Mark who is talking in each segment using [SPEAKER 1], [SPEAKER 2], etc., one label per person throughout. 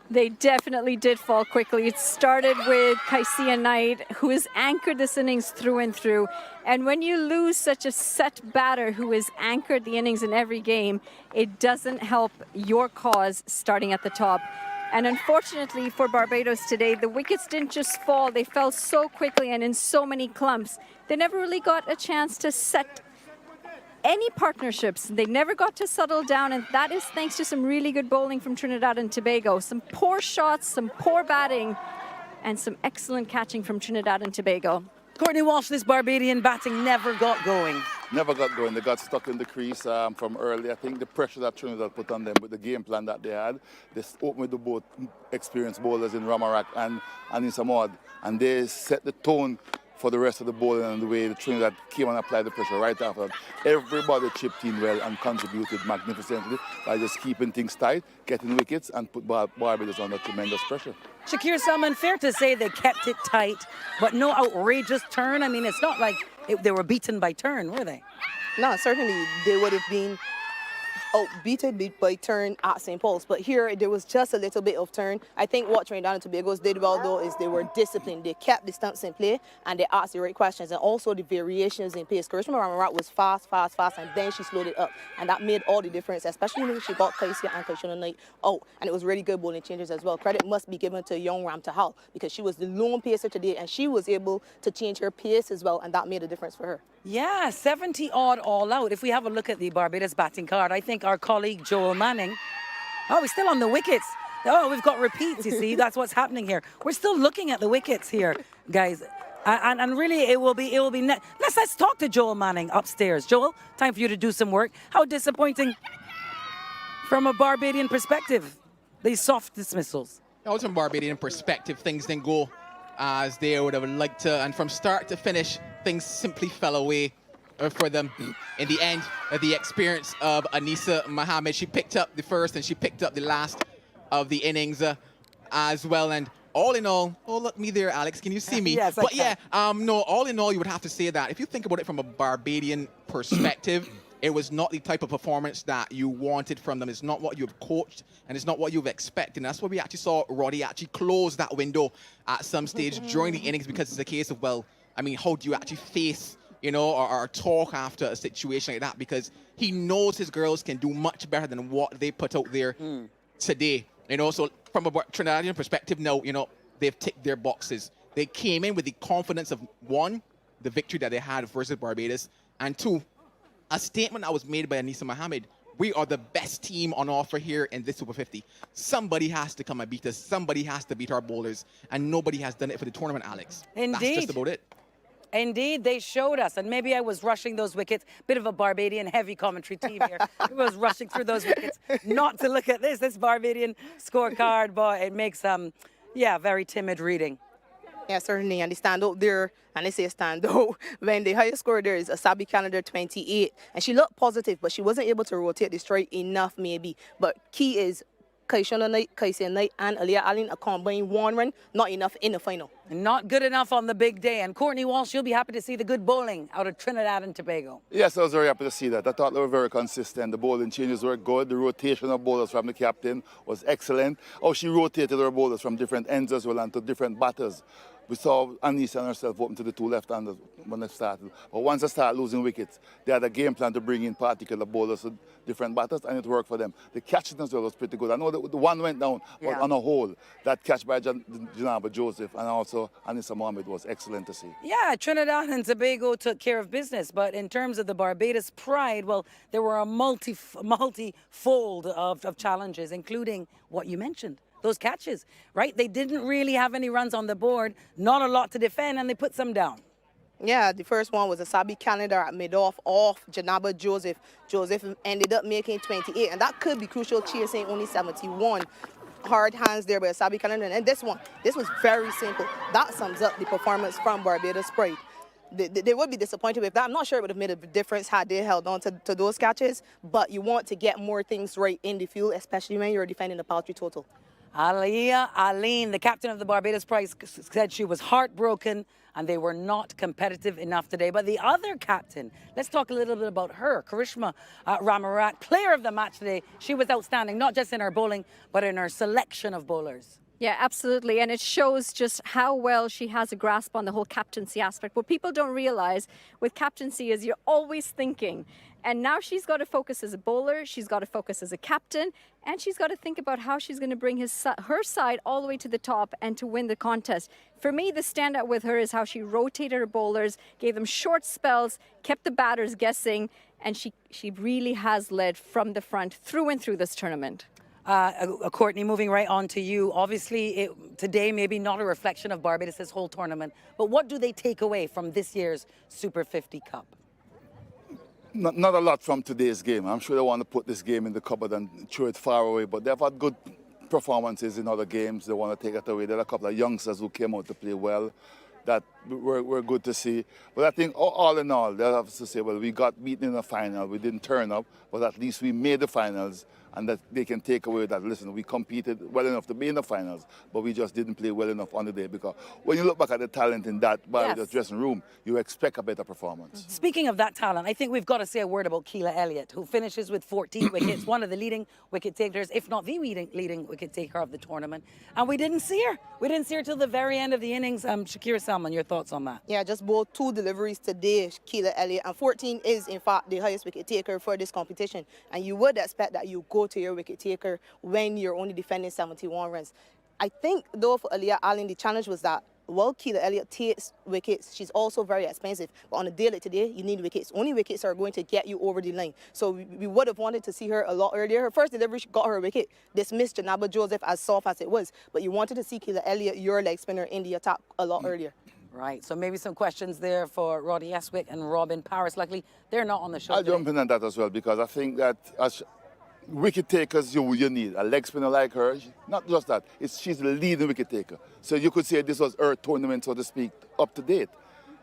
[SPEAKER 1] They definitely did fall quickly. It started with Kaisia Knight, who has anchored this innings through and through. And when you lose such a set batter who has anchored the innings in every game, it doesn't help your cause starting at the top. And unfortunately for Barbados today, the wickets didn't just fall. They fell so quickly and in so many clumps. They never really got a chance to set any partnerships. They never got to settle down, and that is thanks to some really good bowling from Trinidad and Tobago. Some poor shots, some poor batting, and some excellent catching from Trinidad and Tobago.
[SPEAKER 2] Courtney Walsh, this Barbadian batting never got going.
[SPEAKER 3] Never got going. They got stuck in the crease from early. I think the pressure that Trinidad put on them with the game plan that they had, they opened with the both experienced bowlers in Ramarak and in Samad, and they set the tone for the rest of the bowling and the way the Trinidad came and applied the pressure right after that. Everybody chipped in well and contributed magnificently by just keeping things tight, getting wickets, and put Barbados under tremendous pressure.
[SPEAKER 2] Shakir Salman, fair to say they kept it tight, but no outrageous turn. I mean, it's not like they were beaten by turn, were they?
[SPEAKER 4] No, certainly they would have been beaten by turn at St. Paul's, but here there was just a little bit of turn. I think what Trinidad and Tobago did well though is they were disciplined. They kept the stumps in play and they asked the right questions, and also the variations in pace. Karishma Ramarat was fast, and then she slowed it up, and that made all the difference, especially when she got Kaisia and Kaishona Knight out, and it was really good bowling changes as well. Credit must be given to young Ram Tahal because she was the lone pacer today, and she was able to change her pace as well, and that made a difference for her.
[SPEAKER 2] Yeah, 70 odd all out. If we have a look at the Barbados batting card, I think our colleague Joel Manning, oh, he's still on the wickets. Oh, we've got repeats, you see. That's what's happening here. We're still looking at the wickets here, guys. And really, it will be. Let's talk to Joel Manning upstairs. Joel, time for you to do some work. How disappointing from a Barbadian perspective, these soft dismissals.
[SPEAKER 5] From a Barbadian perspective, things didn't go as they would have liked to, and from start to finish, things simply fell away for them. In the end, the experience of Anisa Mohammed, she picked up the first and she picked up the last of the innings as well. And all in all, oh, look, me there, Alex, can you see me?
[SPEAKER 2] Yes,
[SPEAKER 5] but yeah, no, all in all, you would have to say that if you think about it from a Barbadian perspective, it was not the type of performance that you wanted from them. It's not what you've coached, and it's not what you've expected. And that's why we actually saw Roddy actually close that window at some stage during the innings, because it's a case of, well, I mean, how do you actually face, you know, or talk after a situation like that? Because he knows his girls can do much better than what they put out there today. You know, so from a Trinidadian perspective, no, you know, they've ticked their boxes. They came in with the confidence of, one, the victory that they had versus Barbados, and two, a statement that was made by Anisa Mohammed. We are the best team on offer here in this Super 50. Somebody has to come and beat us. Somebody has to beat our bowlers. And nobody has done it for the tournament, Alex.
[SPEAKER 2] Indeed.
[SPEAKER 5] That's just about it.
[SPEAKER 2] Indeed, they showed us. And maybe I was rushing those wickets. Bit of a Barbadian heavy commentary team here. I was rushing through those wickets not to look at this Barbadian scorecard. But it makes, yeah, very timid reading.
[SPEAKER 4] Yeah, certainly. And they stand out there, and they say stand out when the highest score there is Asabi Canada 28. And she looked positive, but she wasn't able to rotate the strike enough, maybe. But key is Kaishona Knight, Kaisia Knight, and Aliyah Allen a combined one run, not enough in the final.
[SPEAKER 2] Not good enough on the big day. And Courtney Walsh, you'll be happy to see the good bowling out of Trinidad and Tobago.
[SPEAKER 3] Yes, I was very happy to see that. I thought they were very consistent. The bowling changes were good. The rotation of bowlers from the captain was excellent. How she rotated her bowlers from different ends as well and to different batters. We saw Anisa and herself open to the two left-handers when they started. But once they started losing wickets, they had a game plan to bring in particular bowlers to different batters, and it worked for them. The catching as well was pretty good. I know the one went down, but on a whole, that catch by Janaba Joseph and also Anisa Mohammed was excellent to see.
[SPEAKER 2] Yeah, Trinidad and Tobago took care of business. But in terms of the Barbados pride, well, there were a multi-fold of challenges, including what you mentioned. Those catches, right? They didn't really have any runs on the board, not a lot to defend, and they put some down.
[SPEAKER 4] Yeah, the first one was Asabi Canada at mid-off off Janaba Joseph. Joseph ended up making 28, and that could be crucial, chasing only 71. Hard hands there by Asabi Canada. And this was very simple. That sums up the performance from Barbados pride. They would be disappointed with that. I'm not sure it would have made a difference had they held on to those catches, but you want to get more things right in the field, especially when you're defending the paltry total.
[SPEAKER 2] Aliyah Allen, the captain of the Barbados Pride, said she was heartbroken and they were not competitive enough today. But the other captain, let's talk a little bit about her. Karishma Ramarat, player of the match today. She was outstanding, not just in her bowling, but in her selection of bowlers.
[SPEAKER 1] Yeah, absolutely. And it shows just how well she has a grasp on the whole captaincy aspect. What people don't realize with captaincy is you're always thinking. And now she's got to focus as a bowler, she's got to focus as a captain, and she's got to think about how she's going to bring her side all the way to the top and to win the contest. For me, the standout with her is how she rotated her bowlers, gave them short spells, kept the batters guessing, and she really has led from the front through and through this tournament.
[SPEAKER 2] Courtney, moving right on to you. Obviously, today maybe not a reflection of Barbados' whole tournament, but what do they take away from this year's Super 50 Cup?
[SPEAKER 3] Not a lot from today's game. I'm sure they want to put this game in the cupboard and throw it far away, but they've had good performances in other games. They want to take it away. There are a couple of youngsters who came out to play well that were good to see. But I think all in all, they'll have to say, well, we got beaten in the final. We didn't turn up, but at least we made the finals, and that they can take away that, listen, we competed well enough to be in the finals, but we just didn't play well enough on the day, because when you look back at the talent in that Barbados dressing room, you expect a better performance.
[SPEAKER 2] Speaking of that talent, I think we've got to say a word about Keela Elliott, who finishes with 14 wickets, one of the leading wicket takers, if not the leading wicket taker of the tournament. And we didn't see her. We didn't see her till the very end of the innings. Shakira Salman, your thoughts on that?
[SPEAKER 4] Yeah, just bowled 2 deliveries today, Keela Elliott, and 14 is in fact the highest wicket taker for this competition. And you would expect that you go to your wicket taker when you're only defending 71 runs. I think though for Aliyah Allen, the challenge was that while Keela Elliott takes wickets, she's also very expensive. But on a day like today, you need wickets. Only wickets are going to get you over the line. So we would have wanted to see her a lot earlier. Her first delivery, she got her wicket, dismissed Janaba Joseph as soft as it was. But you wanted to see Keela Elliott, your leg spinner, in the attack a lot earlier.
[SPEAKER 2] Right, so maybe some questions there for Roddy Eswick and Robin Paris. Luckily, they're not on the show
[SPEAKER 3] I'll
[SPEAKER 2] today.
[SPEAKER 3] jump in on that as well, because I think that as wicket takers, you need a leg spinner like her. Not just that, she's the leading wicket taker. So you could say this was her tournament, so to speak, up to date.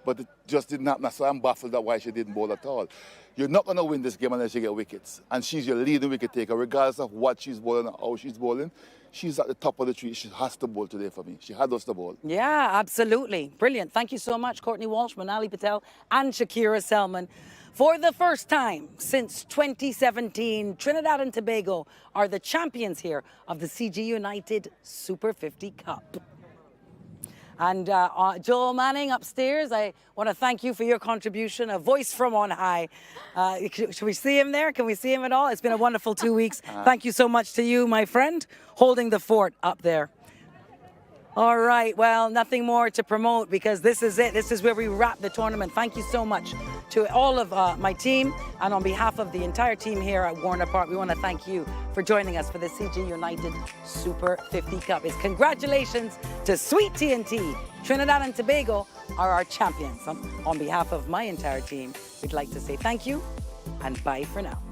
[SPEAKER 3] But it just didn't happen. So I'm baffled at why she didn't bowl at all. You're not going to win this game unless you get wickets. And she's your leading wicket taker, regardless of what she's bowling or how she's bowling. She's at the top of the tree. She has to bowl today for me. She had us to bowl.
[SPEAKER 2] Yeah, absolutely. Brilliant. Thank you so much, Courtney Walsh, Manali Patel, and Shakira Selman. For the first time since 2017, Trinidad and Tobago are the champions here of the CG United Super 50 Cup. And Joel Manning upstairs, I want to thank you for your contribution, a voice from on high. Should we see him there? Can we see him at all? It's been a wonderful 2 weeks. Thank you so much to you, my friend, holding the fort up there. All right, well, nothing more to promote because this is it. This is where we wrap the tournament. Thank you so much to all of my team. And on behalf of the entire team here at Warner Park, we want to thank you for joining us for the CG United Super 50 Cup. It's congratulations to Sweet TNT. Trinidad and Tobago are our champions. On behalf of my entire team, we'd like to say thank you and bye for now.